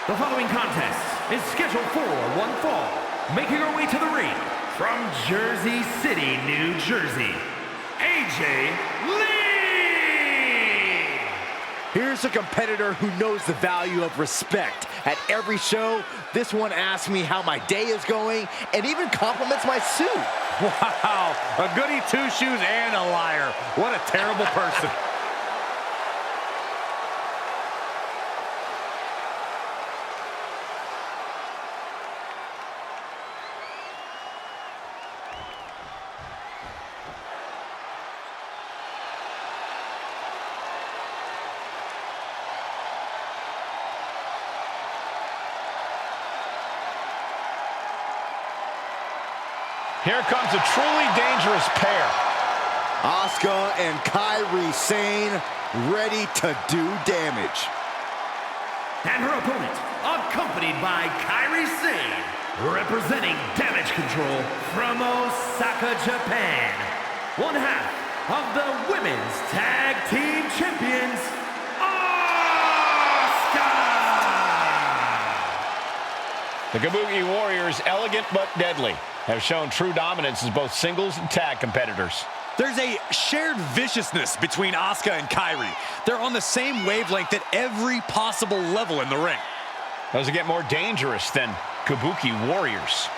The following contest is scheduled for one fall. Making her way to the ring from Jersey City, New Jersey, AJ Lee! Here's a competitor who knows the value of respect. At every show, this one asks me how my day is going and even compliments my suit. Wow, a goody two-shoes and a liar. What a terrible person. Here comes a truly dangerous pair. Asuka and Kairi Sane ready to do damage. And her opponent, accompanied by Kairi Sane, representing Damage Control from Osaka, Japan. One half of the Women's Tag Team Champions, Asuka! The Kabuki Warriors, elegant but deadly, have shown true dominance as both singles and tag competitors. There's a shared viciousness between Asuka and Kairi. They're on the same wavelength at every possible level in the ring. Doesn't get more dangerous than Kabuki Warriors.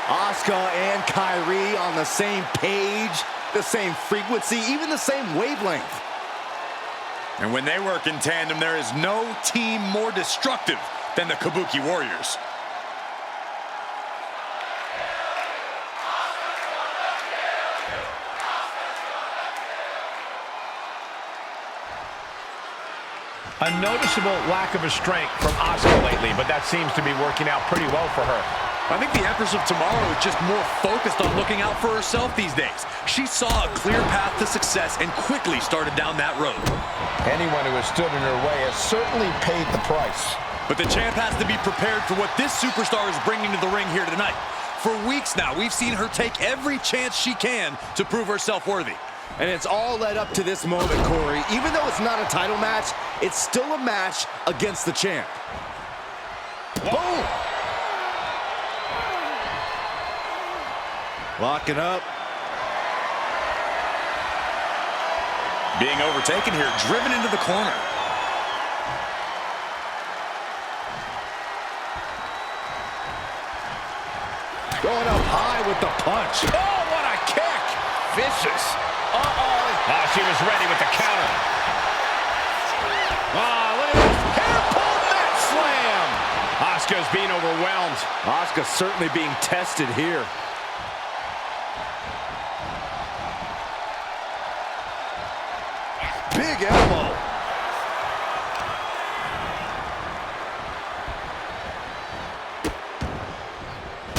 Asuka and Kairi on the same page, the same frequency, even the same wavelength. And when they work in tandem, there is no team more destructive than the Kabuki Warriors. A noticeable lack of strength from Asuka lately, but that seems to be working out pretty well for her. I think the Empress of Tomorrow is just more focused on looking out for herself these days. She saw a clear path to success and quickly started down that road. Anyone who has stood in her way has certainly paid the price. But the champ has to be prepared for what this superstar is bringing to the ring here tonight. For weeks now, we've seen her take every chance she can to prove herself worthy. And it's all led up to this moment, Corey. Even though it's not a title match, it's still a match against the champ. Boom! Locking up. Being overtaken here, driven into the corner. Going up high with the punch. Oh, what a kick! Vicious. Uh-oh. Oh, she was ready with the counter. Oh, look at this. Hair-pulled net slam. Asuka's being overwhelmed. Asuka certainly being tested here. Big elbow.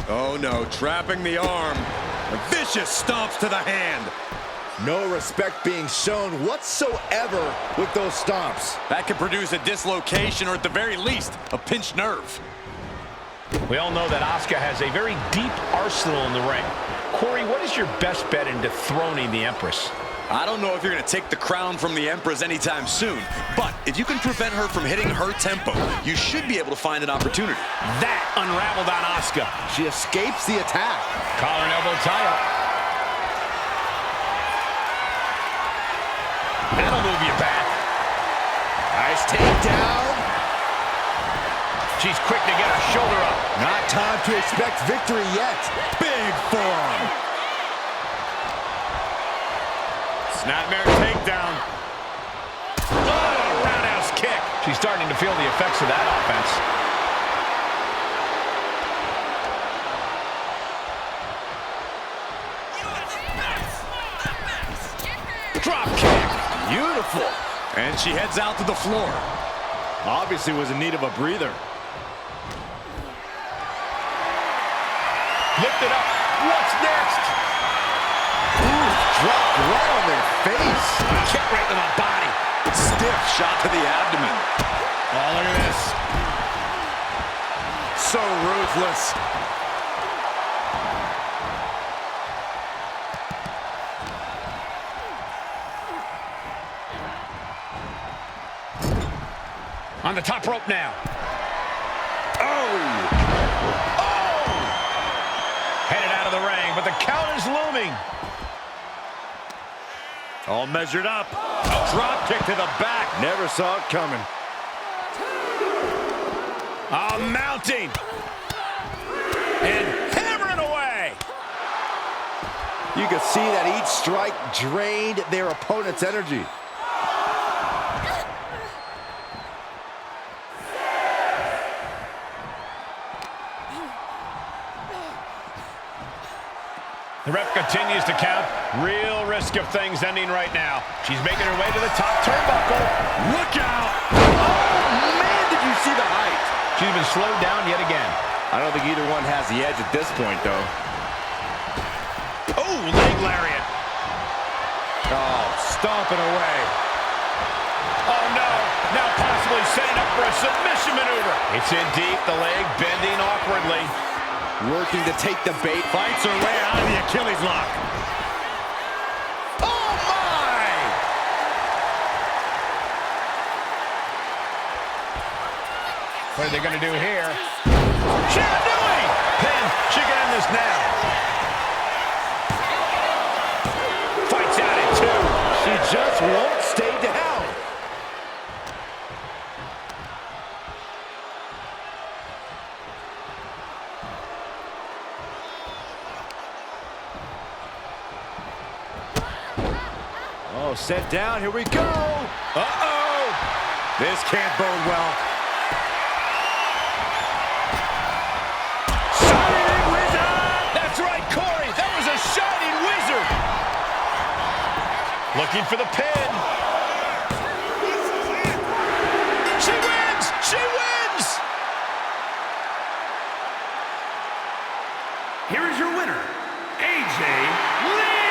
Oh no, trapping the arm. Vicious stomps to the hand. No respect being shown whatsoever with those stomps. That could produce a dislocation or at the very least, a pinched nerve. We all know that Asuka has a very deep arsenal in the ring. Corey, what is your best bet in dethroning the Empress? I don't know if you're going to take the crown from the Empress anytime soon, but if you can prevent her from hitting her tempo, you should be able to find an opportunity. That unraveled on Asuka. She escapes the attack. Collar and elbow tie-up. That'll move you back. Nice takedown. She's quick to get her shoulder up. Not time to expect victory yet. Big forearm. Snapmare takedown. Oh, roundhouse kick. She's starting to feel the effects of that offense. Drop kick. Beautiful. And she heads out to the floor. Obviously was in need of a breather. Lift it up. What's next? Ooh, dropped right on their face. Kick right to the body. Stiff shot to the abdomen. Oh, look at this. So ruthless. On the top rope now. Oh! Oh! Headed out of the ring, but the count is looming. All measured up. A drop kick to the back. Never saw it coming. Mounting. And hammering away. You could see that each strike drained their opponent's energy. The ref continues to count. Real risk of things ending right now. She's making her way to the top turnbuckle. Look out! Oh, man, did you see the height? She's been slowed down yet again. I don't think either one has the edge at this point, though. Oh, leg lariat. Oh, stomping away. Oh, no. Now possibly setting up for a submission maneuver. It's in deep, the leg bending awkwardly. Working to take the bait. Fights her way out of the Achilles lock. Oh, my! What are they going to do here? Shaina doing! Pin, she can end this now. Fights out at 2. She just won't stay down. Oh, set down. Here we go. Uh-oh! This can't bode well. Shining Wizard! That's right, Cory. That was a Shining Wizard. Looking for the pin. She wins! She wins! Here is your winner, AJ Lee!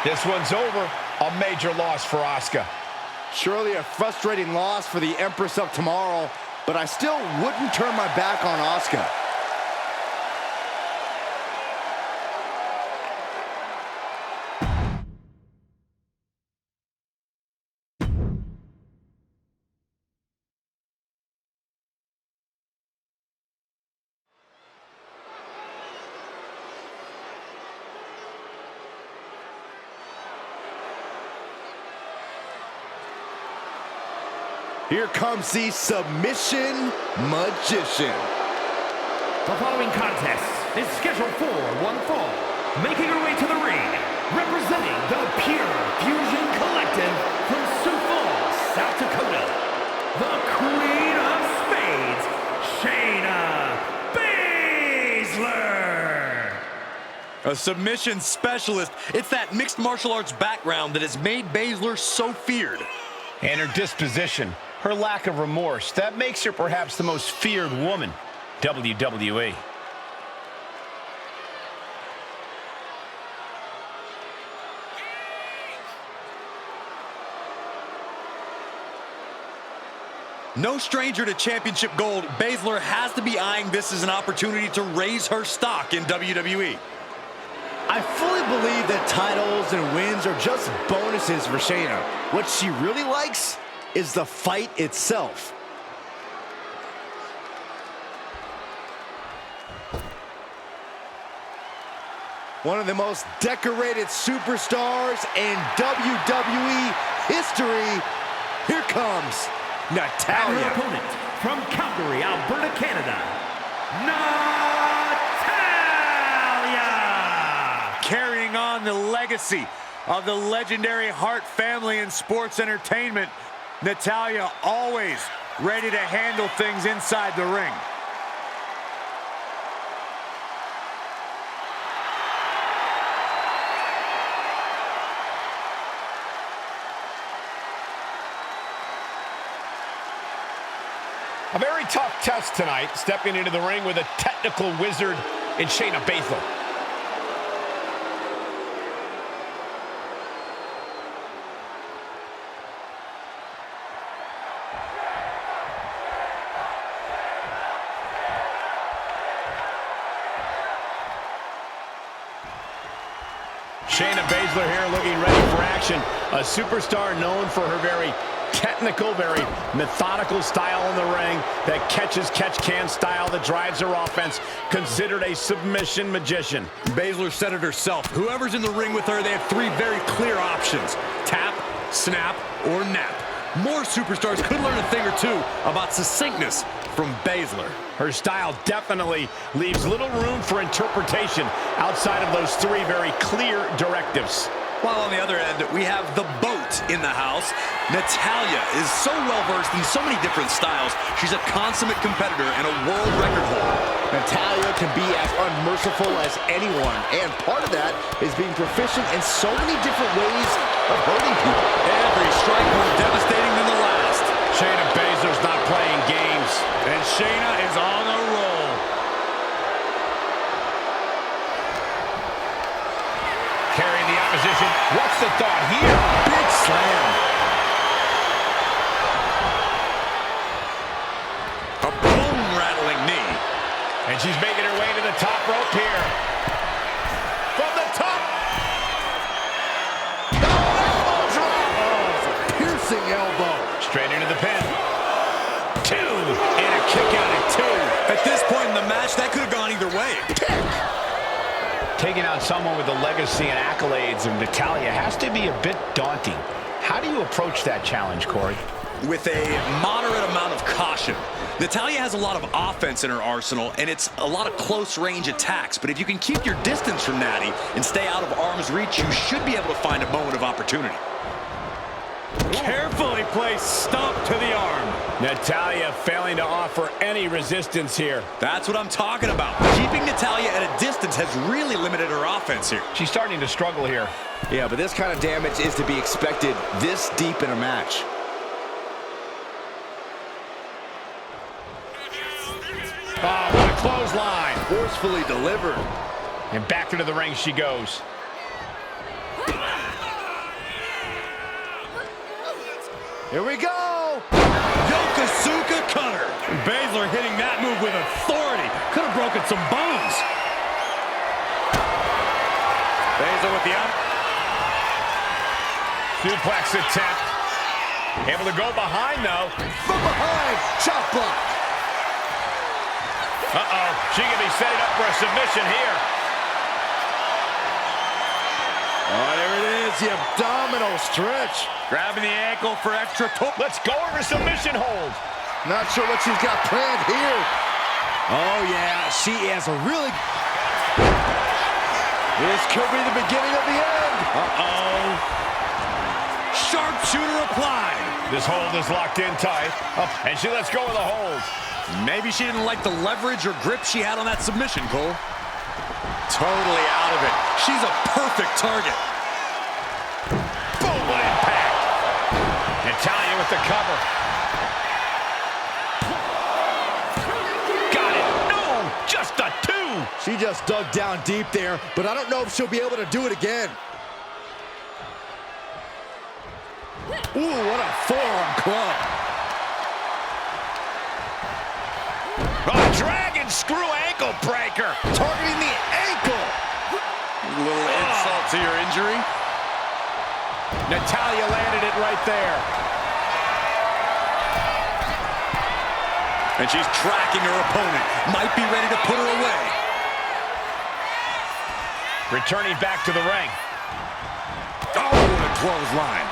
This one's over. A major loss for Asuka. Surely a frustrating loss for the Empress of Tomorrow, but I still wouldn't turn my back on Asuka. Here comes the Submission Magician. The following contest is scheduled for one fall. Making her way to the ring, representing the Pure Fusion Collective from Sioux Falls, South Dakota, the Queen of Spades, Shaina Baszler. A submission specialist. It's that mixed martial arts background that has made Baszler so feared. And her disposition, her lack of remorse, that makes her perhaps the most feared woman, WWE. No stranger to championship gold, Baszler has to be eyeing this as an opportunity to raise her stock in WWE. I fully believe that titles and wins are just bonuses for Shaina. What she really likes is the fight itself. One of the most decorated superstars in WWE history. Here comes And her Natalya. opponent from Calgary, Alberta, Canada, Natalya! Carrying on the legacy of the legendary Hart family in sports entertainment, Natalya always ready to handle things inside the ring. A very tough test tonight, stepping into the ring with a technical wizard in Shaina Baszler. Shayna Baszler here looking ready for action. A superstar known for her very technical, very methodical style in the ring, that catch-can style that drives her offense, considered a submission magician. Baszler said it herself. Whoever's in the ring with her, they have three very clear options: tap, snap, or nap. More superstars could learn a thing or two about succinctness from Baszler. Her style definitely leaves little room for interpretation outside of those three very clear directives. While on the other end, we have the boat in the house. Natalya is so well-versed in so many different styles. She's a consummate competitor and a world record holder. Natalya can be as unmerciful as anyone, and part of that is being proficient in so many different ways of hurting people. Every strike more devastating than the last. Shayna Baszler's not playing games. And Shaina is on a roll. Carrying the opposition. What's the thought here? Big slam. A bone-rattling knee. And she's making her way to the top rope here. From the top. Elbow drop. Oh, it's a piercing elbow. Straight into the pin. Two. And a kick out at two. At this point in the match, that could have gone either way. Taking out someone with the legacy and accolades of Natalya has to be a bit daunting. How do you approach that challenge, Corey? With a moderate amount of caution. Natalya has a lot of offense in her arsenal, and it's a lot of close-range attacks. But if you can keep your distance from Natty and stay out of arm's reach, you should be able to find a moment of opportunity. Carefully placed stomp to the arm. Natalya failing to offer any resistance here. That's what I'm talking about. Keeping Natalya at a distance has really limited her offense here. She's starting to struggle here. Yeah, but this kind of damage is to be expected this deep in a match. Oh, what a clothesline. Forcefully delivered. And back into the ring she goes. Here we go. Asuka cutter. Baszler hitting that move with authority. Could have broken some bones. Baszler with the up. Suplex attempt. Able to go behind, though. From behind. Chop block. Uh-oh. She can be setting up for a submission here. Oh, there it is. The abdominal stretch. Grabbing the ankle for extra toe. Let's go over submission hold. Not sure what she's got planned here. Oh, yeah. She has a really... This could be the beginning of the end. Uh-oh. Sharpshooter applied. This hold is locked in tight. Up, and she lets go of the hold. Maybe she didn't like the leverage or grip she had on that submission, Cole. Totally out of it. She's a perfect target. Boom, what impact. Natalya with the cover. Got it. No, just a two. She just dug down deep there, but I don't know if she'll be able to do it again. Ooh, what a forearm club. A dragon screw ankle breaker. Targeting the ankle. A little insult to your injury. Natalya landed it right there. And she's tracking her opponent. Might be ready to put her away. Returning back to the ring. Oh, what a clothesline.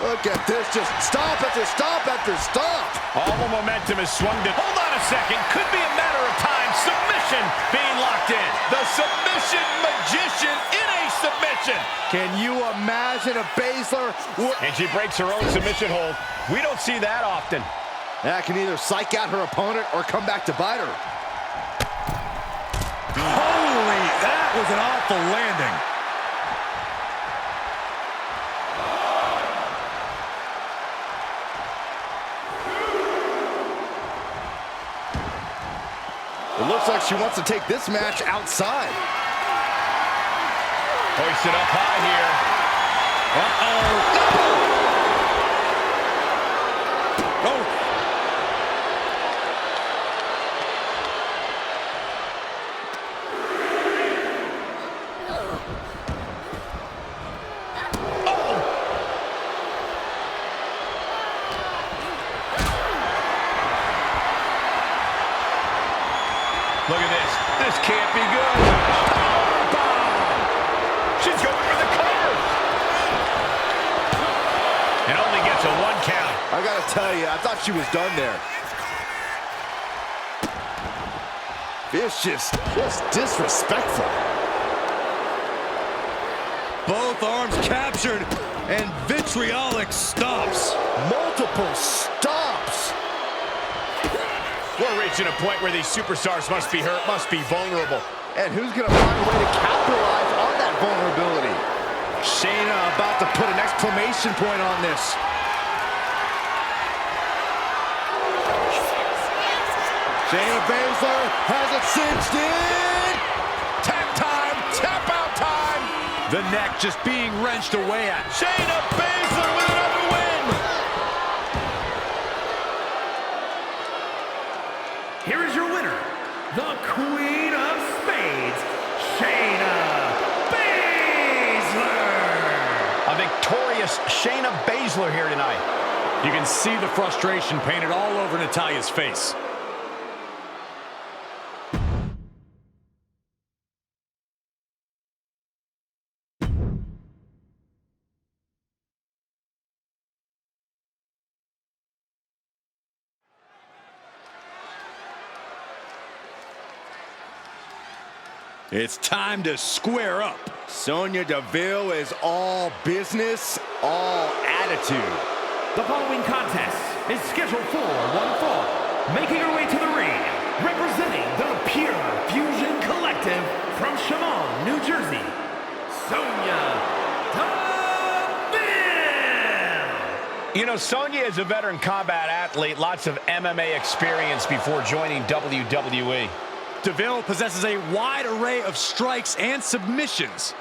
Look at this, just stop after stop after stop. All the momentum is swung to... Hold on a second. Could be a matter of time. Submission being locked in. The submission magician in a submission. Can you imagine a Baszler? And she breaks her own submission hold. We don't see that often. That can either psych out her opponent or come back to bite her. Holy, that was an awful landing. It looks like she wants to take this match outside. Hoisted up high here. Uh-oh. Oh. Look at this. This can't be good. Powerbomb! She's going for the cover. And only gets a 1 count. I gotta tell you, I thought she was done there. It's just disrespectful. Both arms captured, and vitriolic stomps. Multiple stomps. We're reaching a point where these superstars must be hurt, must be vulnerable. And who's gonna find a way to capitalize on that vulnerability? Shaina about to put an exclamation point on this. Shayna Baszler has it cinched in. Tap time, tap out time. The neck just being wrenched away at. Shayna Baszler with another win. Here is your winner, the Queen of Spades, Shayna Baszler. A victorious Shayna Baszler here tonight. You can see the frustration painted all over Natalya's face. It's time to square up. Sonya Deville is all business, all attitude. The following contest is scheduled for one fall. Making her way to the ring, representing the Pure Fusion Collective from Shaman, New Jersey, Sonya Deville. You know, Sonya is a veteran combat athlete, lots of MMA experience before joining WWE. Deville possesses a wide array of strikes and submissions.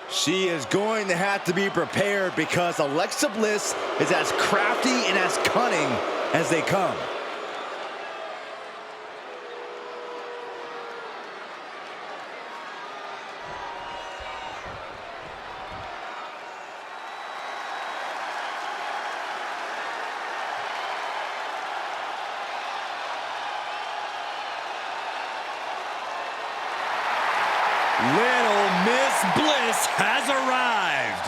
She is going to have to be prepared because Alexa Bliss is as crafty and as cunning as they come. Little Miss Bliss has arrived.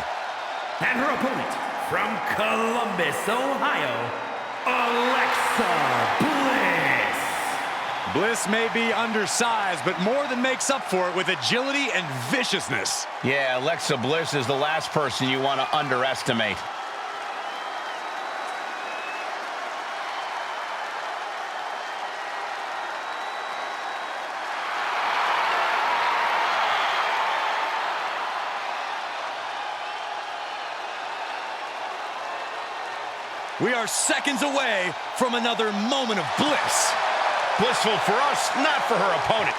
And her opponent from Columbus, Ohio, Alexa Bliss. Bliss may be undersized, but more than makes up for it with agility and viciousness. Yeah, Alexa Bliss is the last person you want to underestimate. We are seconds away from another moment of bliss. Blissful for us, not for her opponent.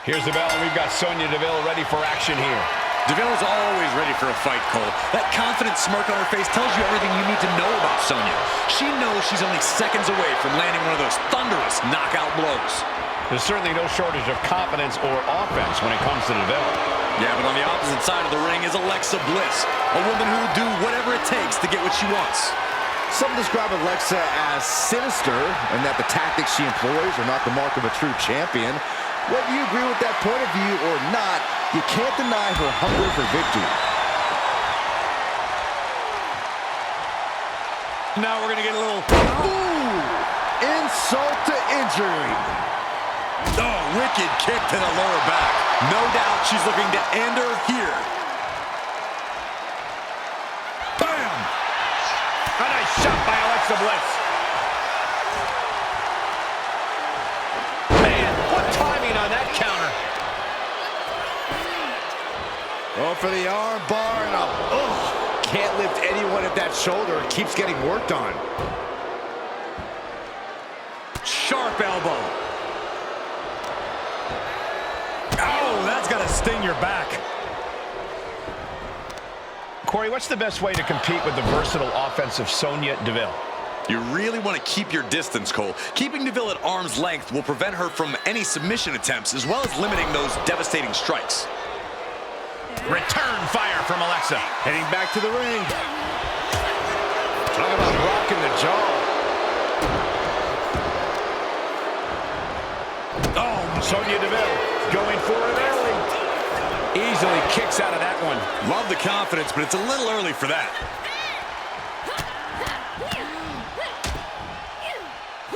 Here's the bell, and we've got Sonya Deville ready for action here. Deville is always ready for a fight, Cole. That confident smirk on her face tells you everything you need to know about Sonya. She knows she's only seconds away from landing one of those thunderous knockout blows. There's certainly no shortage of confidence or offense when it comes to Deville. Yeah, but on the opposite side of the ring is Alexa Bliss, a woman who will do whatever it takes to get what she wants. Some describe Alexa as sinister and that the tactics she employs are not the mark of a true champion. Whether you agree with that point of view or not, you can't deny her hunger for victory. Now we're going to get a little... Ooh! Insult to injury. Oh, wicked kick to the lower back. No doubt she's looking to end her here. Bam! A nice shot by Alexa Bliss. Man, what timing on that counter. Oh, for the arm bar and a... Can't lift anyone at that shoulder. It keeps getting worked on. Sharp elbow. Oh, that's got to sting your back. Corey, what's the best way to compete with the versatile offensive Sonya Deville? You really want to keep your distance, Cole. Keeping Deville at arm's length will prevent her from any submission attempts, as well as limiting those devastating strikes. Return fire from Alexa. Heading back to the ring. Talk about rocking the jaw. Oh, Sonya Deville going for it early. Easily kicks out of that one. Love the confidence, but it's a little early for that.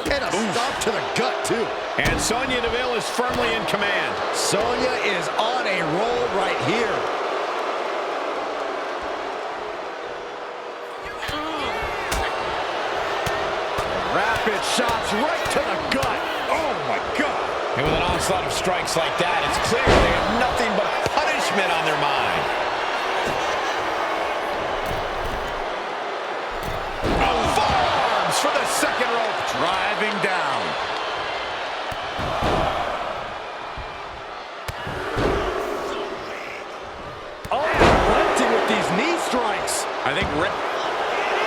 And a stop to the gut, too. And Sonya Deville is firmly in command. Sonya is on a roll right here. Rapid shots right to the gut. Oh, my God. And with an onslaught of strikes like that, it's clear they have nothing but punishment on their mind. Oh, forearms for the second rope. Driving down. Oh, plenty with these knee strikes. I think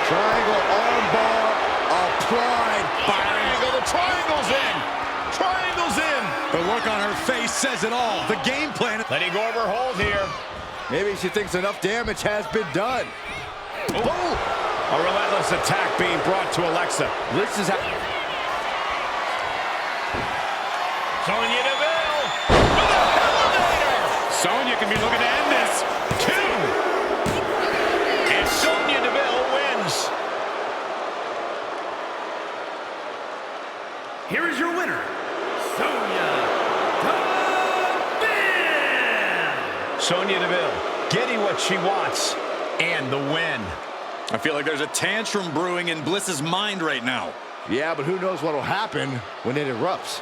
Triangle armbar applied. triangle. The triangle's in. Triangle's in. The look on her face says it all. The game plan. Letting go of her hold here. Maybe she thinks enough damage has been done. Oh. A relentless attack being brought to Alexa. This is how... Sonya Deville with a elevator. Sonya can be looking to end this. 2. And Sonya Deville wins. Here is your winner, Sonya Deville! Sonya Deville getting what she wants and the win. I feel like there's a tantrum brewing in Bliss's mind right now. Yeah, but who knows what will happen when it erupts.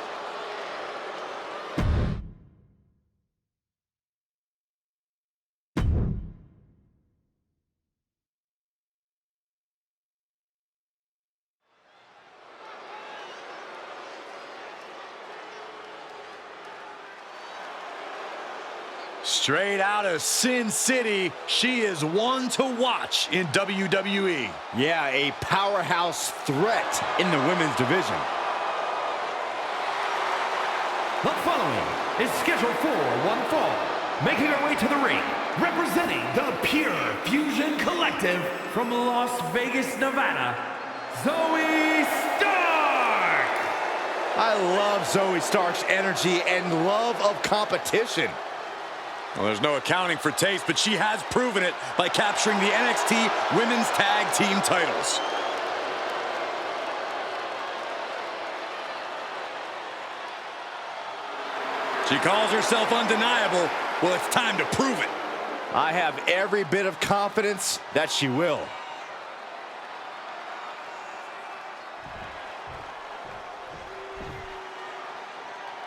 Straight out of Sin City, she is one to watch in WWE. Yeah, a powerhouse threat in the women's division. The following is scheduled for one fall. Making her way to the ring, representing the Pure Fusion Collective from Las Vegas, Nevada, Zoe Stark! I love Zoe Stark's energy and love of competition. Well, there's no accounting for taste, but she has proven it by capturing the NXT Women's Tag Team titles. She calls herself undeniable. Well, it's time to prove it. I have every bit of confidence that she will.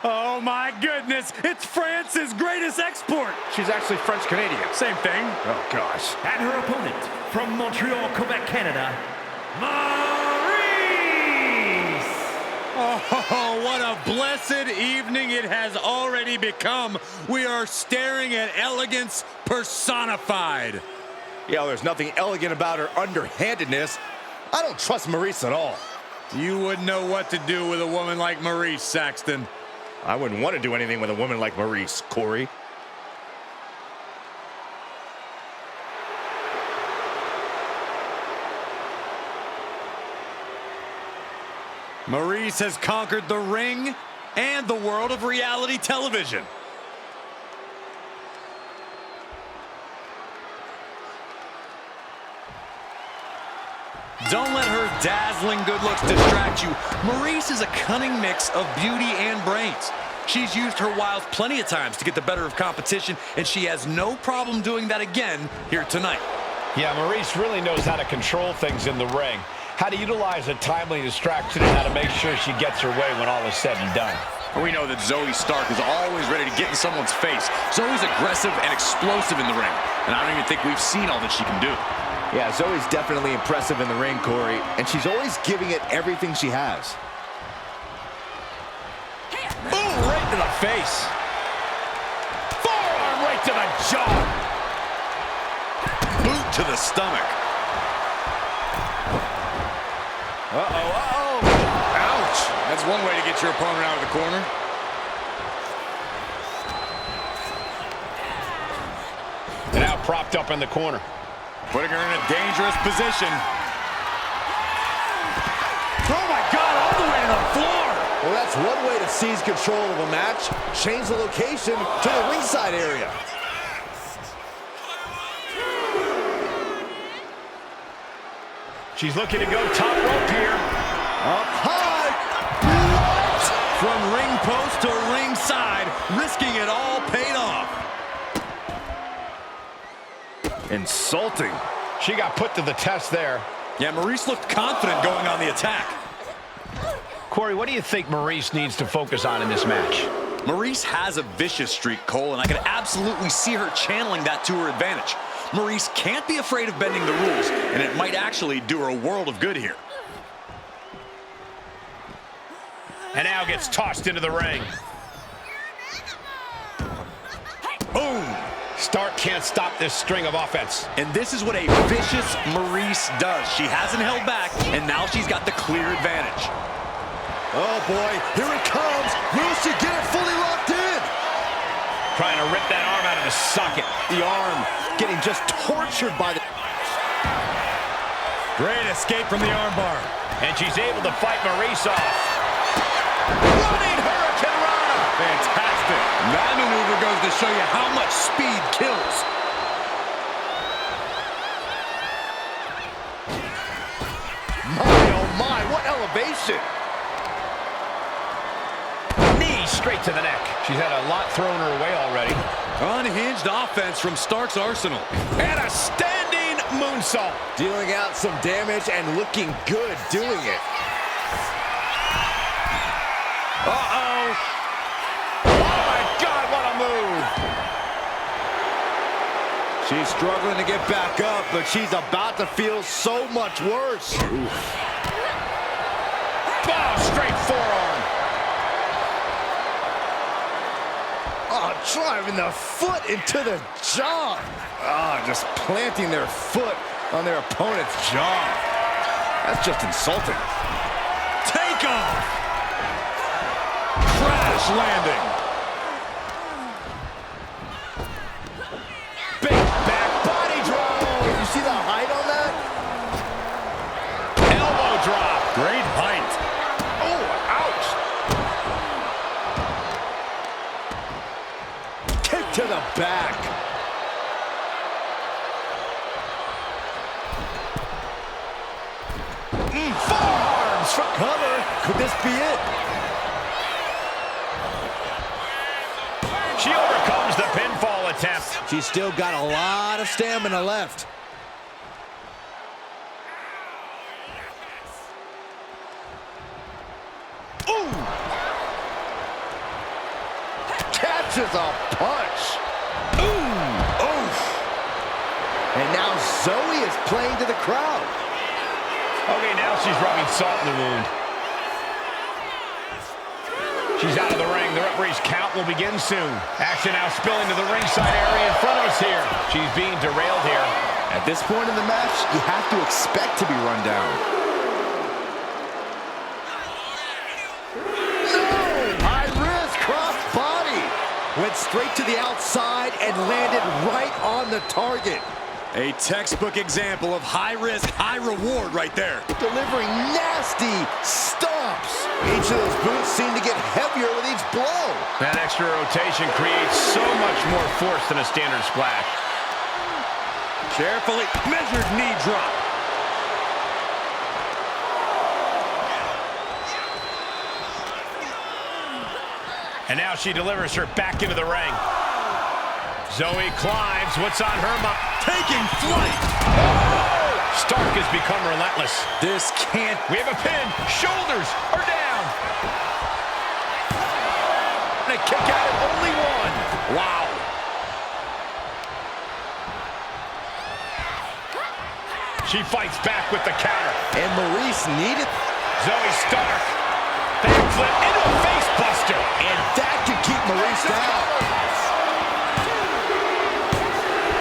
Oh my goodness, it's France's greatest export. She's actually French-Canadian. Same thing. Oh, gosh. And her opponent from Montreal, Quebec, Canada, Maurice! Oh, what a blessed evening it has already become. We are staring at elegance personified. Yeah, well, there's nothing elegant about her underhandedness. I don't trust Maurice at all. You wouldn't know what to do with a woman like Maurice, Saxton. I wouldn't want to do anything with a woman like Maurice, Corey. Maurice has conquered the ring and the world of reality television. Don't let her dazzling good looks distract you. Maurice is a cunning mix of beauty and brains. She's used her wiles plenty of times to get the better of competition, and she has no problem doing that again here tonight. Yeah, Maurice really knows how to control things in the ring, how to utilize a timely distraction, and how to make sure she gets her way when all is said and done. We know that Zoe Stark is always ready to get in someone's face. Zoe's aggressive and explosive in the ring, and I don't even think we've seen all that she can do. Yeah, Zoe's definitely impressive in the ring, Corey, and she's always giving it everything she has. Ooh, right to the face. Forearm right to the jaw. Boot to the stomach. Uh-oh. Ouch. That's one way to get your opponent out of the corner. And now propped up in the corner. Putting her in a dangerous position. Oh, my God, all the way to the floor. Well, that's one way to seize control of a match. Change the location to the ringside area. She's looking to go top rope here. Up high. What? From ring post to ringside, risking it all paid off. Insulting. She got put to the test there. Yeah, Maurice looked confident going on the attack. Corey, what do you think Maurice needs to focus on in this match? Maurice has a vicious streak, Cole, and I can absolutely see her channeling that to her advantage. Maurice can't be afraid of bending the rules, and it might actually do her a world of good here. And now gets tossed into the ring. Boom! Stark can't stop this string of offense. And this is what a vicious Maurice does. She hasn't held back, and now she's got the clear advantage. Oh, boy. Here it comes. Will she get it fully locked in? Trying to rip that arm out of the socket. The arm getting just tortured by the... Great escape from the armbar. And she's able to fight Maurice off. Running Hurricane Rana. Fantastic. That maneuver goes to show you how much speed kills. My, oh, my. What elevation. Knee straight to the neck. She's had a lot thrown her way already. Unhinged offense from Stark's arsenal. And a standing moonsault. Dealing out some damage and looking good doing it. Uh-oh. Oh, my God, what a move. She's struggling to get back up, but she's about to feel so much worse. Oof. Oh, straight forearm. Oh, driving the foot into the jaw. Oh, just planting their foot on their opponent's jaw. That's just insulting. Take off! Crash landing. Big back body drop. You see the height on that? Elbow drop. Great height. Oh, ouch. Kick to the back. Forearms for cover. Could this be it? She overcomes the pinfall attempt. She's still got a lot of stamina left. Ooh! Catches a punch. Ooh! Oof! And now Zoe is playing to the crowd. Okay, now she's rubbing salt in the wound. She's out of the ring. The referee's count will begin soon. Action now spilling to the ringside area in front of us here. She's being derailed here. At this point in the match, you have to expect to be run down. No! High risk, cross body. Went straight to the outside and landed right on the target. A textbook example of high risk, high reward right there. Delivering nasty stomps. Each of those boots seem to get heavier with each blow. That extra rotation creates so much more force than a standard splash. Carefully measured knee drop. And now she delivers her back into the ring. Zoe climbs. What's on her mind? Taking flight. Oh! Stark has become relentless. This can't. We have a pin. Shoulders are down. And a kick out of only one. Wow. She fights back with the counter. And Maurice needed... Zoe Stark. Backflip into a face buster. And that could keep Maurice down.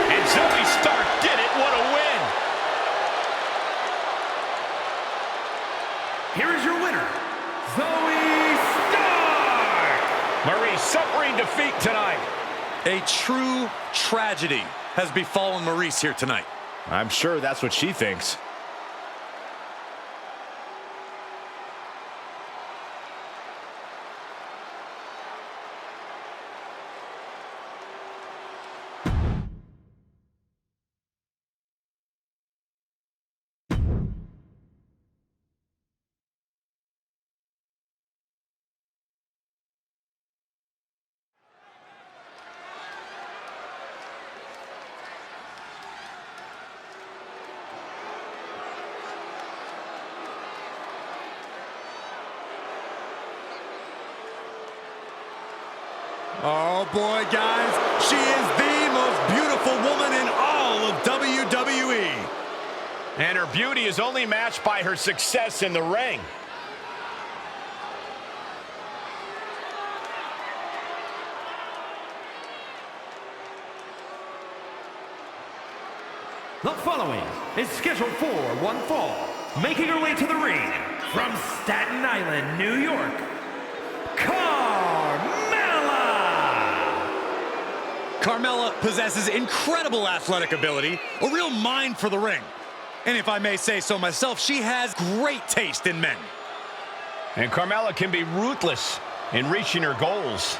And Zoe Stark did it. What a win. here is your winner, Zoe Stark! Marie's suffering defeat tonight. A true tragedy has befallen Maurice here tonight. I'm sure that's what she thinks. Oh boy, guys, she is the most beautiful woman in all of WWE. And her beauty is only matched by her success in the ring. The following is scheduled for one fall, making her way to the ring from Staten Island, New York, Carmella possesses incredible athletic ability, a real mind for the ring. And if I may say so myself, she has great taste in men. And Carmella can be ruthless in reaching her goals.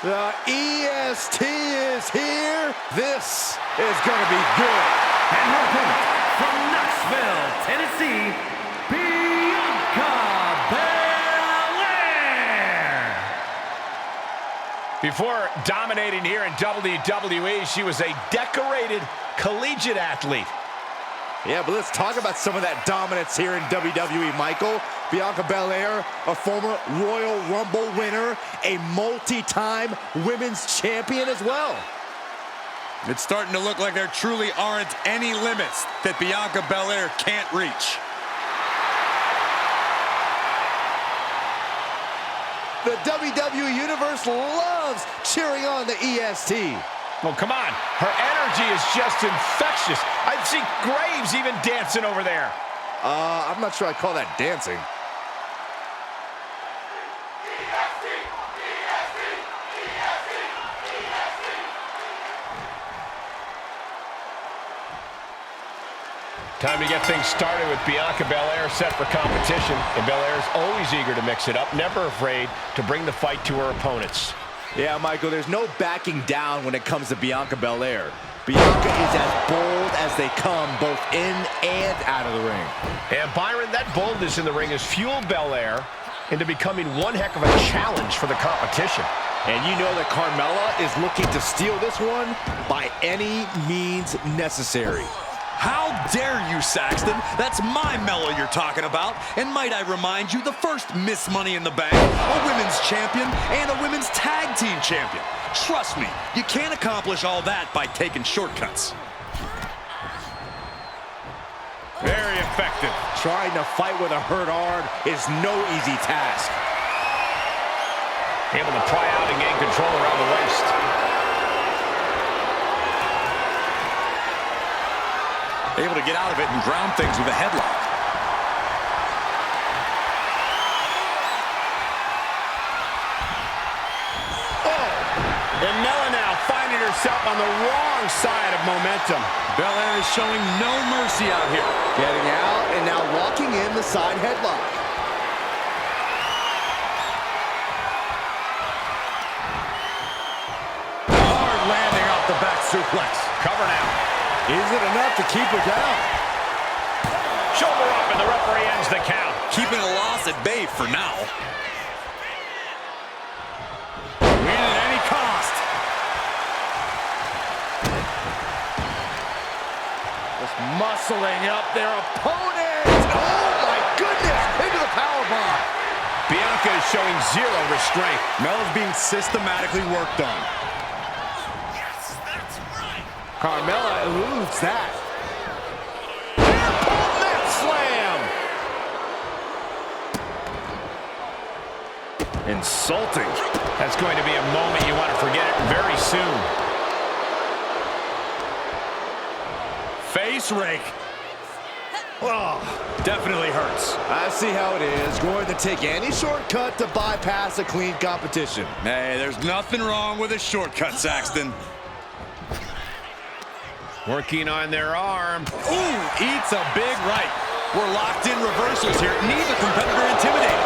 The EST is here. This is going to be good. And her opponent from Knoxville, Tennessee, Bianca Belair. Before dominating here in WWE, she was a decorated collegiate athlete. Yeah, but let's talk about some of that dominance here in WWE, Michael. Bianca Belair, a former Royal Rumble winner, a multi-time women's champion as well. It's starting to look like there truly aren't any limits that Bianca Belair can't reach. The WWE Universe loves cheering on the EST. Well, come on. Her energy is just infectious. I see Graves even dancing over there. I'm not sure I call that dancing. Time to get things started with Bianca Belair set for competition. And Belair is always eager to mix it up, never afraid to bring the fight to her opponents. Yeah, Michael, there's no backing down when it comes to Bianca Belair. Bianca is as bold as they come, both in and out of the ring. And Byron, that boldness in the ring has fueled Belair into becoming one heck of a challenge for the competition. And you know that Carmella is looking to steal this one by any means necessary. How dare you, Saxton? That's my Mello you're talking about. And might I remind you, the first Miss Money in the Bank, a women's champion, and a women's tag team champion. Trust me, you can't accomplish all that by taking shortcuts. Very effective. Trying to fight with a hurt arm is no easy task. Able to pry out and gain control around the waist. Able to get out of it and ground things with a headlock. And Mella now finding herself on the wrong side of momentum. Belair is showing no mercy out here. Getting out and now locking in the side headlock. Hard landing off the back suplex. Cover now. Is it enough to keep her down? Shoulder up and the referee ends the count. Keeping a loss at bay for now. Win at any cost. Just muscling up their opponent. Oh my goodness! Into the powerbomb. Bianca Bianca is showing zero restraint. Mella's being systematically worked on. Carmella eludes that. Airport mat slam. Insulting. That's going to be a moment you want to forget very soon. Face rake. Oh, definitely hurts. I see how it is. Going to take any shortcut to bypass a clean competition. Hey, there's nothing wrong with a shortcut, Saxton. Working on their arm. Ooh, eats a big right. We're locked in reversals here. Neither competitor intimidated.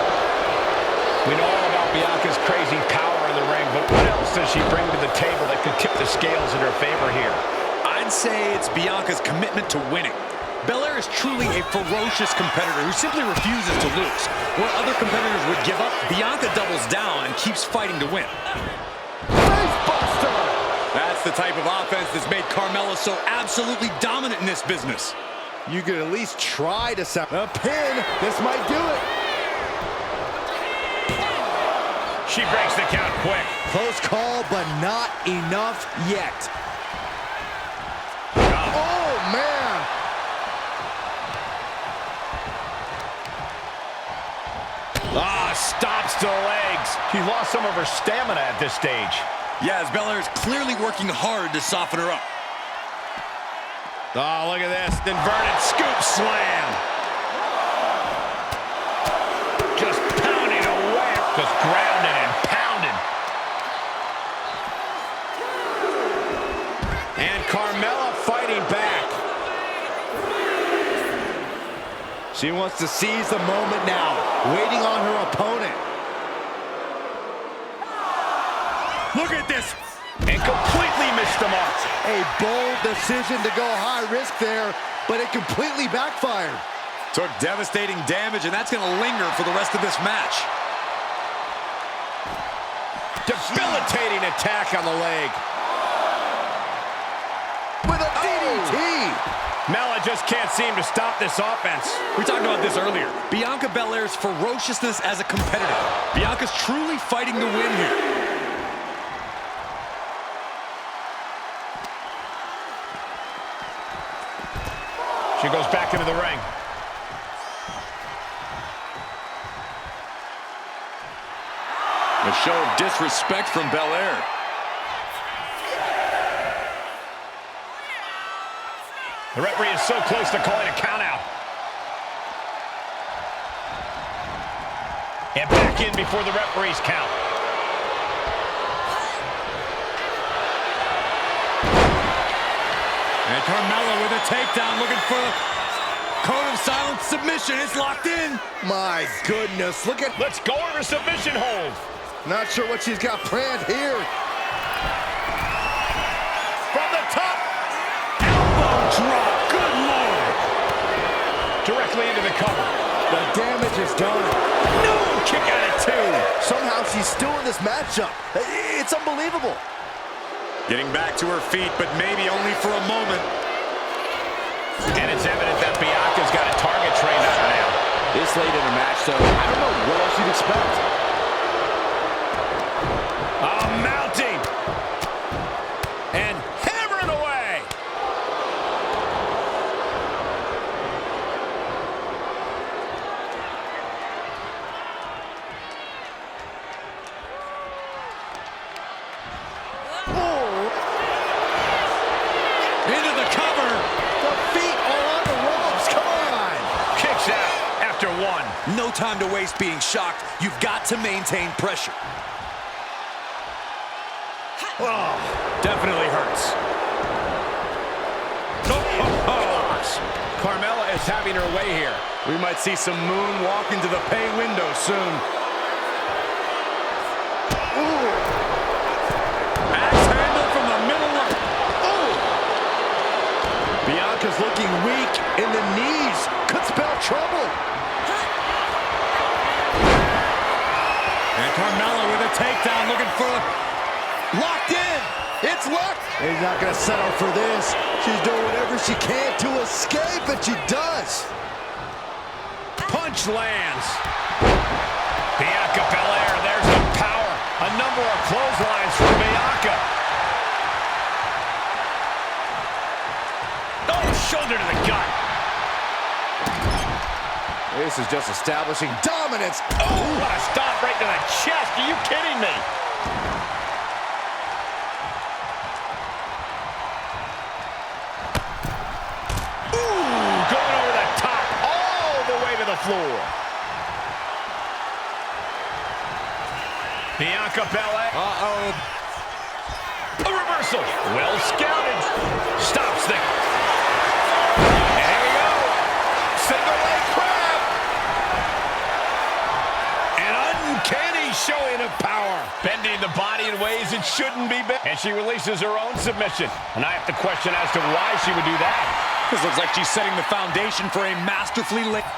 We know all about Bianca's crazy power in the ring, but what else does she bring to the table that could tip the scales in her favor here? I'd say it's Bianca's commitment to winning. Belair is truly a ferocious competitor who simply refuses to lose. Where other competitors would give up, Bianca doubles down and keeps fighting to win. Facebuster! That's the type of offense that's made Carmella so absolutely dominant in this business. You could at least try to set a pin. This might do it. She breaks the count quick. Close call, but not enough yet. Oh, man. Stops to the legs. She's lost some of her stamina at this stage. Yeah, as Belair is clearly working hard to soften her up. Oh, look at this. Inverted scoop slam. Just pounding away. Just grounded and pounded. And Carmella fighting back. She wants to seize the moment now, waiting on her opponent. Look at this. And completely missed the mark. A bold decision to go high risk there, but it completely backfired. Took devastating damage, and that's going to linger for the rest of this match. Debilitating attack on the leg. With a DDT. Mella just can't seem to stop this offense. We talked about this earlier. Bianca Belair's ferociousness as a competitor. Bianca's truly fighting to win here. She goes back into the ring. A show of disrespect from Belair. The referee is so close to calling a countout. And back in before the referee's count. And Carmella with a takedown, looking for a code of silence submission. It's locked in. My goodness, look at... Let's go over submission hold. Not sure what she's got planned here. From the top. Elbow drop. Good Lord. Directly into the cover. The damage is done. No, kick out at two. Somehow she's still in this matchup. It's unbelievable. Getting back to her feet, but maybe only for a moment. And it's evident that Bianca's got a target trained on her now. This late in the match, though, I don't know what else you'd expect. Mounting. And hammering away. Into the cover. The feet are on the ropes. Come on. Kicks out after one. No time to waste being shocked. You've got to maintain pressure. Oh, definitely hurts. Carmella is having her way here. We might see some moonwalk into the pay window soon. Axe handle from the middle of... Bianca's looking weak in the knees. Could spell trouble. And Carmella with a takedown, looking for a... Locked in! It's locked! He's not going to settle for this. She's doing whatever she can to escape, and she does. Punch lands. Bianca clotheslines from Bianca. Oh, shoulder to the gut. This is just establishing dominance. Oh, what a stomp right to the chest. Are you kidding me? Ooh, going over the top, all the way to the floor. Bianca Belair. Uh-oh. A reversal. Well scouted. Stops the... There we go. Single leg crab. An uncanny showing of power. Bending the body in ways it shouldn't be bent. And she releases her own submission. And I have to question as to why she would do that. This looks like she's setting the foundation for a masterfully lit.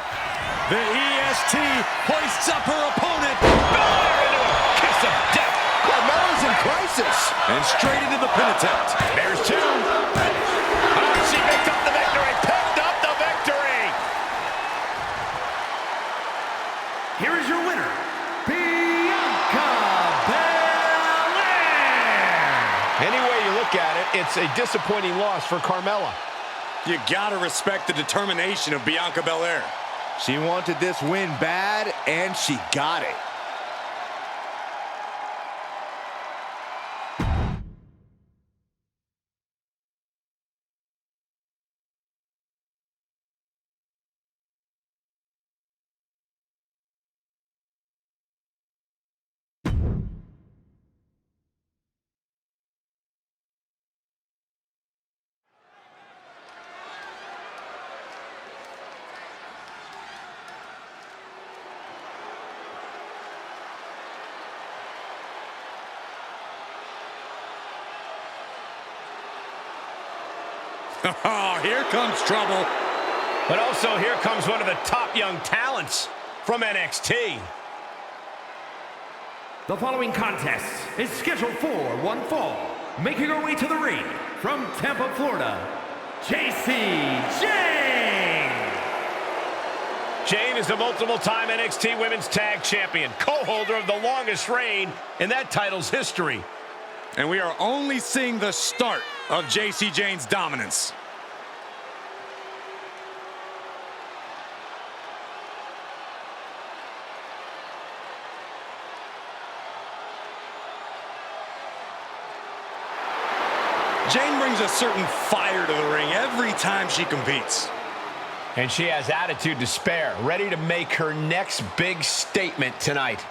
The EST hoists up her opponent. Belair into a kiss of death. Carmella's in crisis. And straight into the pin attempt. There's two. Oh, she picked up the victory. Picked up the victory. Here is your winner, Bianca Belair. Any way you look at it, it's a disappointing loss for Carmella. You gotta respect the determination of Bianca Belair. She wanted this win bad, and she got it. Oh, here comes trouble. But also here comes one of the top young talents from NXT. The following contest is scheduled for one fall. Making her way to the ring from Tampa, Florida, Jane. Jane is the multiple-time NXT Women's Tag Champion, co-holder of the longest reign in that title's history. And we are only seeing the start of JC Jane's dominance. Jane brings a certain fire to the ring every time she competes. And she has attitude to spare, ready to make her next big statement tonight.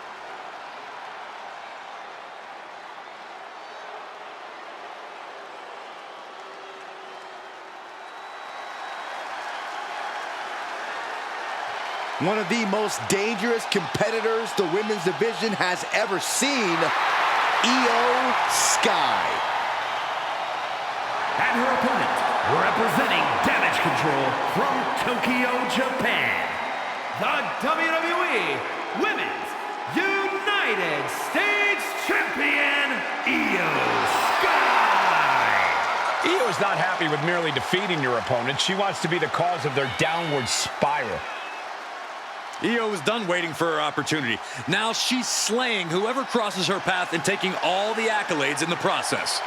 One of the most dangerous competitors the women's division has ever seen, Io Sky. And her opponent, representing Damage Control from Tokyo, Japan, the WWE Women's United States Champion, Io Sky. Io is not happy with merely defeating your opponent. She wants to be the cause of their downward spiral. Io is done waiting for her opportunity. Now she's slaying whoever crosses her path and taking all the accolades in the process.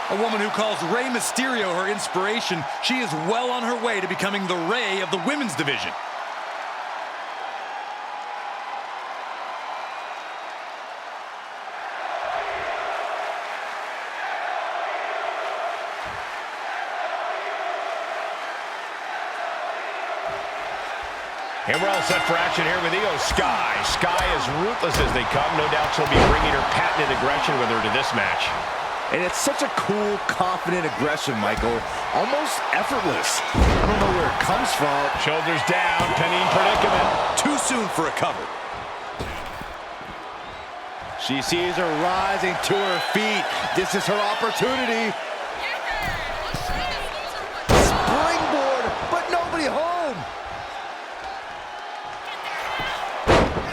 A woman who calls Rey Mysterio her inspiration, she is well on her way to becoming the Rey of the women's division. And we're all set for action here with Io Sky. Sky is ruthless as they come. No doubt she'll be bringing her patented aggression with her to this match. And it's such a cool, confident aggression, Michael. Almost effortless. I don't know where it comes from. Shoulders down, pinning predicament. Too soon for a cover. She sees her rising to her feet. This is her opportunity. Springboard, but nobody home.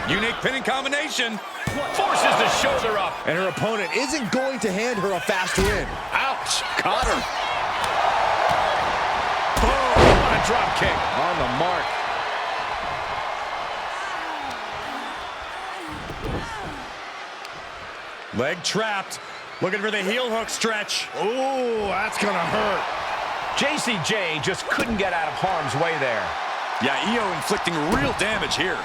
Unique pinning combination. Forces the shoulder up. And her opponent isn't going to hand her a fast win. Ouch. Caught her. Boom. drop kick. On the mark. Leg trapped. Looking for the heel hook stretch. Ooh, that's gonna hurt. JCJ just couldn't get out of harm's way there. Yeah, Io inflicting real damage here.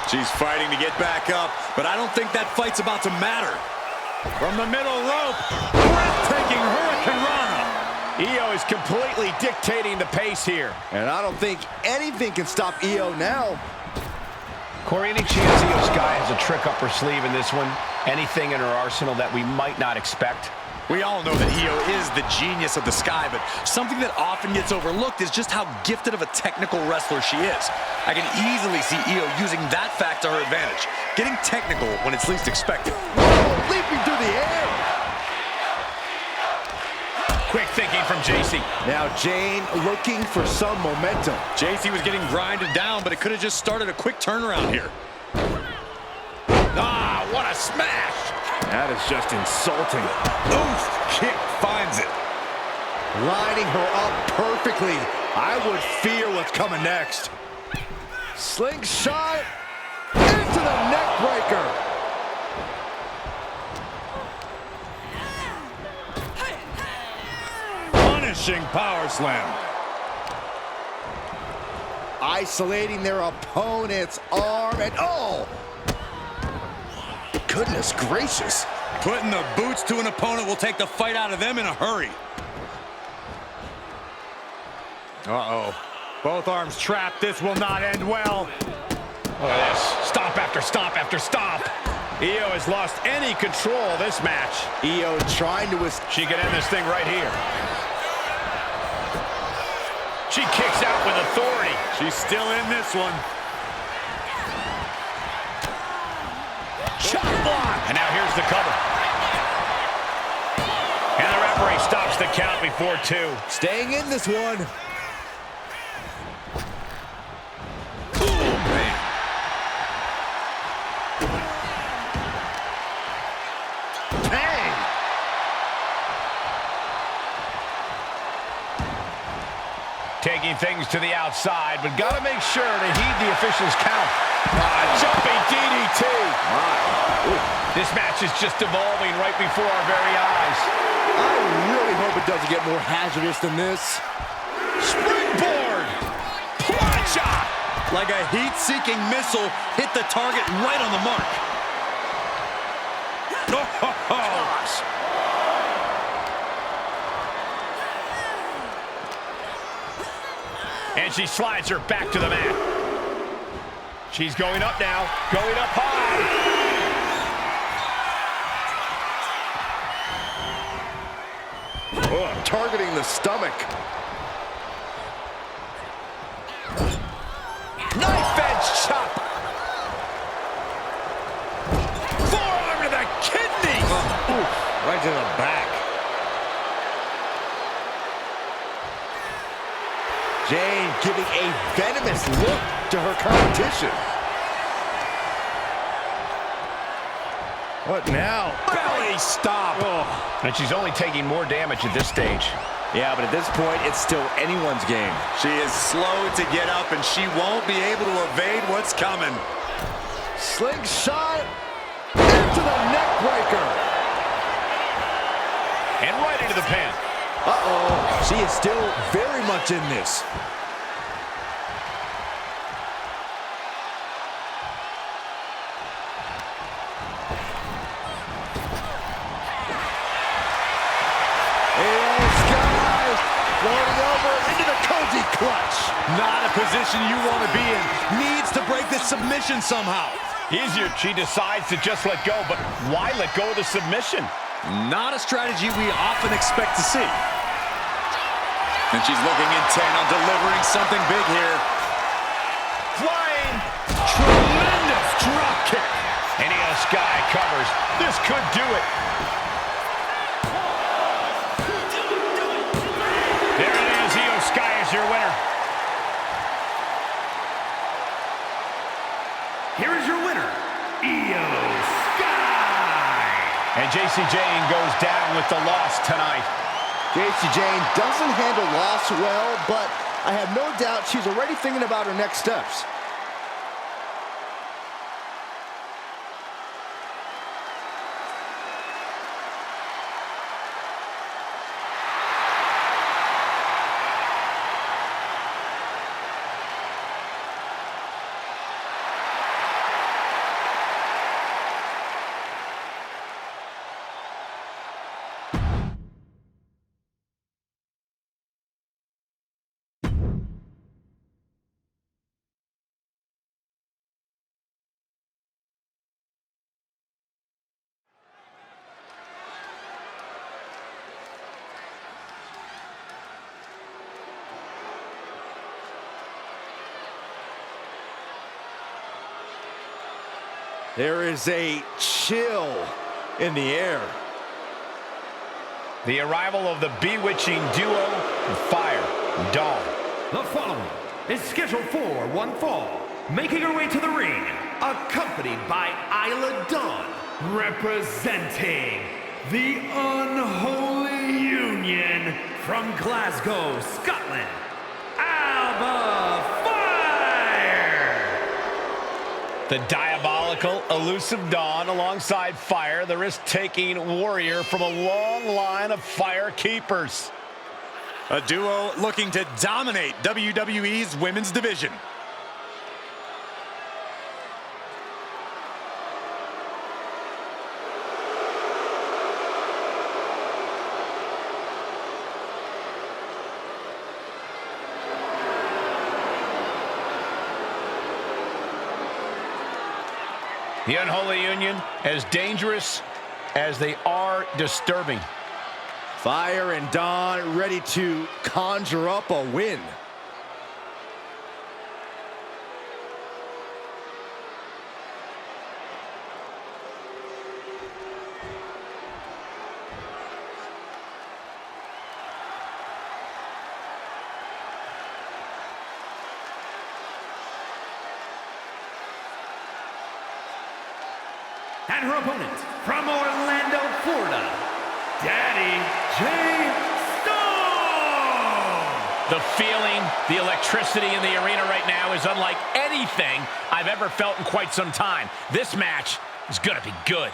She's fighting to get back up, but I don't think that fight's about to matter. From the middle rope, breathtaking Hurricane Rana. Io is completely dictating the pace here. And I don't think anything can stop Io now. Cory, any chance Io Sky has a trick up her sleeve in this one? Anything in her arsenal that we might not expect? We all know that Io is the genius of the Sky, but something that often gets overlooked is just how gifted of a technical wrestler she is. I can easily see Io using that fact to her advantage, getting technical when it's least expected. Whoa, leaping through the air. Quick thinking from JC. Now Jane looking for some momentum. JC was getting grinded down, but it could have just started a quick turnaround here. Ah, what a smash! That is just insulting. Oof, kick finds it. Lining her up perfectly. I would fear what's coming next. Slingshot into the neck breaker. Punishing power slam. Isolating their opponent's arm and oh! Goodness gracious. Putting the boots to an opponent will take the fight out of them in a hurry. Uh-oh. Both arms trapped. This will not end well. Look at this. Stomp after stomp after stomp. Io has lost any control of this match. Io trying to... She can end this thing right here. She kicks out with authority. She's still in this one. Shot block. And now here's the cover. And the referee stops the count before 2. Staying in this one. Oh, man. Bang! Taking things to the outside, but got to make sure to heed the officials' count. Jumping DDT. This match is just evolving right before our very eyes. I really hope it doesn't get more hazardous than this. Springboard. Plancha. Like a heat-seeking missile, hit the target right on the mark. Toss. And she slides her back to the mat. She's going up now, going up high. Oh, targeting the stomach. Knife edge chop. Forearm to the kidneys. Right to the back. Jane giving a venomous look to her competition. What now? Belly stop. Oh. And she's only taking more damage at this stage. Yeah, but at this point, it's still anyone's game. She is slow to get up, and she won't be able to evade what's coming. Slingshot into the neck breaker. And right into the pin. Uh-oh. She is still very much in this. Clutch. Not a position you want to be in. Needs to break this submission somehow. Easier, she decides to just let go, but why let go of the submission? Not a strategy we often expect to see. And she's looking intent on delivering something big here. Flying. Tremendous drop kick. And Io Sky covers. This could do it. There it is. Io Sky is your winner. Here is your winner, Io Sky. And Jacy Jayne goes down with the loss tonight. Jacy Jayne doesn't handle loss well, but I have no doubt she's already thinking about her next steps. There is a chill in the air. The arrival of the bewitching duo, Fire and Dawn. The following is scheduled for one fall, making her way to the ring, accompanied by Isla Dawn, representing the Unholy Union from Glasgow, Scotland, Alba Fire! The diabolical, elusive Dawn alongside Fire, the risk-taking warrior from a long line of Fire keepers. A duo looking to dominate WWE's women's division. The Unholy Union, as dangerous as they are disturbing. Fire and Dawn ready to conjure up a win. And her opponent, from Orlando, Florida, Daddy Jey Uso! The feeling, the electricity in the arena right now is unlike anything I've ever felt in quite some time. This match is gonna be good.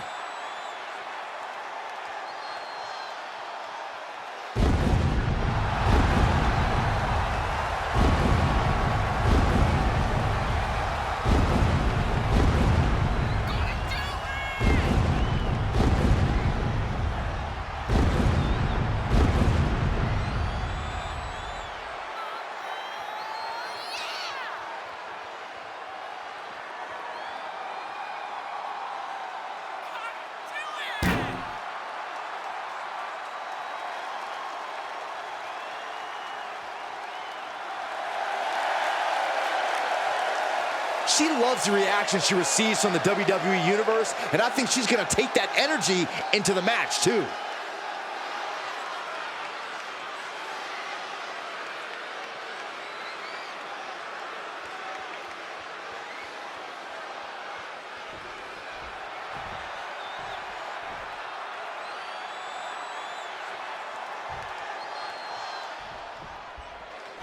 She loves the reaction she receives from the WWE Universe, and I think she's going to take that energy into the match, too.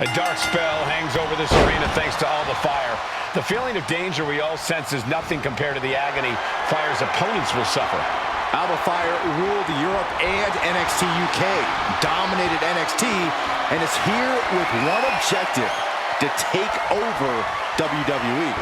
A dark spell hangs over this arena thanks to Alba Fire. The feeling of danger we all sense is nothing compared to the agony Fire's opponents will suffer. Alba Fire ruled Europe and NXT UK, dominated NXT, and is here with one objective: to take over WWE.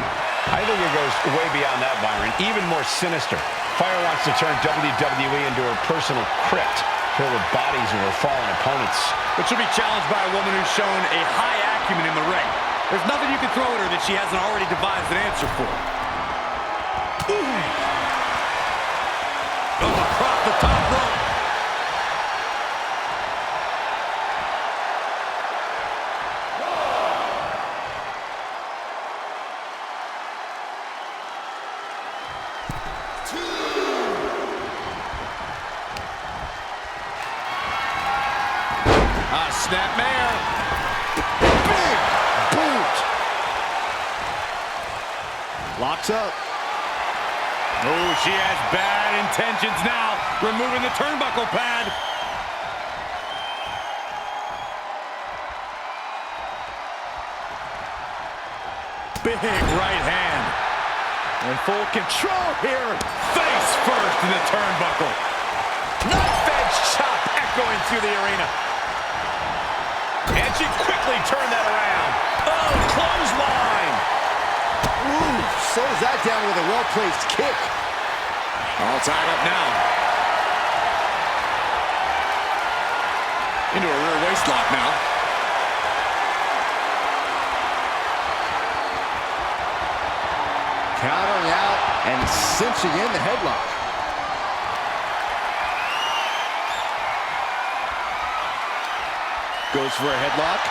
I think it goes way beyond that, Byron, even more sinister. Fire wants to turn WWE into her personal crypt, filled with bodies of her fallen opponents. But she'll be challenged by a woman who's shown a high acumen in the ring. There's nothing you can throw at her that she hasn't already devised an answer for. Across the top rope. Snapmare. Big boot. Locks up. Oh, she has bad intentions now, removing the turnbuckle pad. Big right hand. In full control here. Face first in the turnbuckle. Knife edge chop echoing through the arena. And she quickly turned that around. Oh, clothesline. Ooh, slows that down with a well-placed kick. All tied up now. Into a rear waist lock now. Countering out and cinching in the headlock. Goes for a headlock.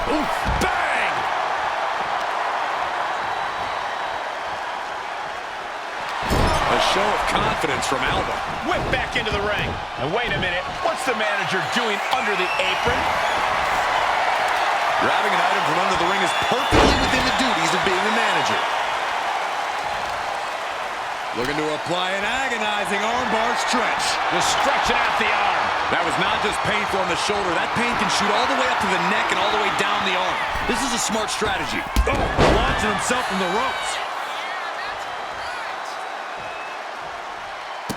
Oof, bang! A show of confidence from Alba. Whip back into the ring. And wait a minute, what's the manager doing under the apron? Grabbing an item from under the ring is perfectly within the duties of being the manager. Looking to apply an agonizing armbar stretch. Just stretching out the arm. That was not just painful on the shoulder. That pain can shoot all the way up to the neck and all the way down the arm. This is a smart strategy. Oh, launching himself from the ropes.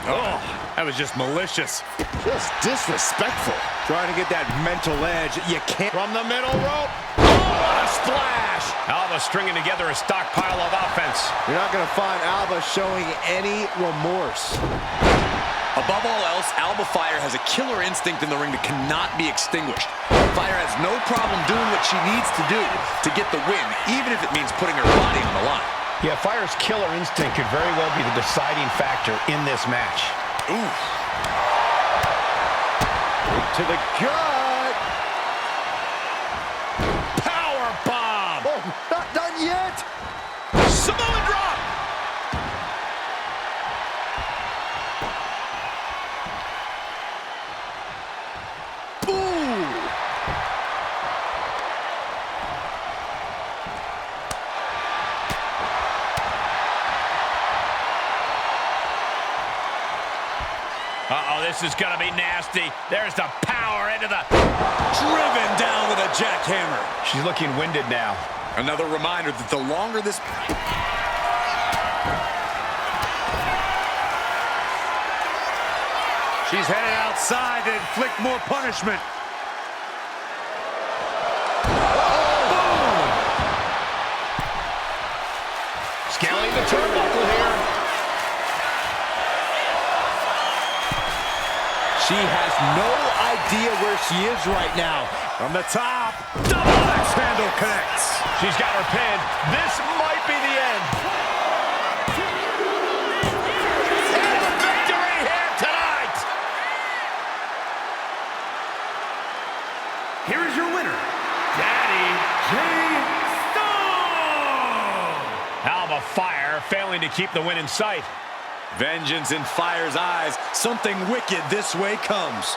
Oh, that was just malicious. Just disrespectful. Trying to get that mental edge. You can't. From the middle rope. Oh, what a splash. Alba stringing together a stockpile of offense. You're not going to find Alba showing any remorse. Above all else, Alba Fire has a killer instinct in the ring that cannot be extinguished. Fire has no problem doing what she needs to do to get the win, even if it means putting her body on the line. Yeah, Fire's killer instinct could very well be the deciding factor in this match. Ooh. To the gut. Power bomb. Oh, not done yet. Samoan drop. Ooh. Uh-oh, this is going to be nasty. There's the power into the... Driven down with a jackhammer. She's looking winded now. Another reminder that the longer this... She's headed outside to inflict more punishment. Boom! Scaling the turnbuckle here. She has no idea where she is right now. From the top, double axe handle connects. She's got her pin. This might be the end. And a victory here tonight. Here is your winner, Daddy Jey Uso! Alba Fire failing to keep the win in sight. Vengeance in Fire's eyes. Something wicked this way comes.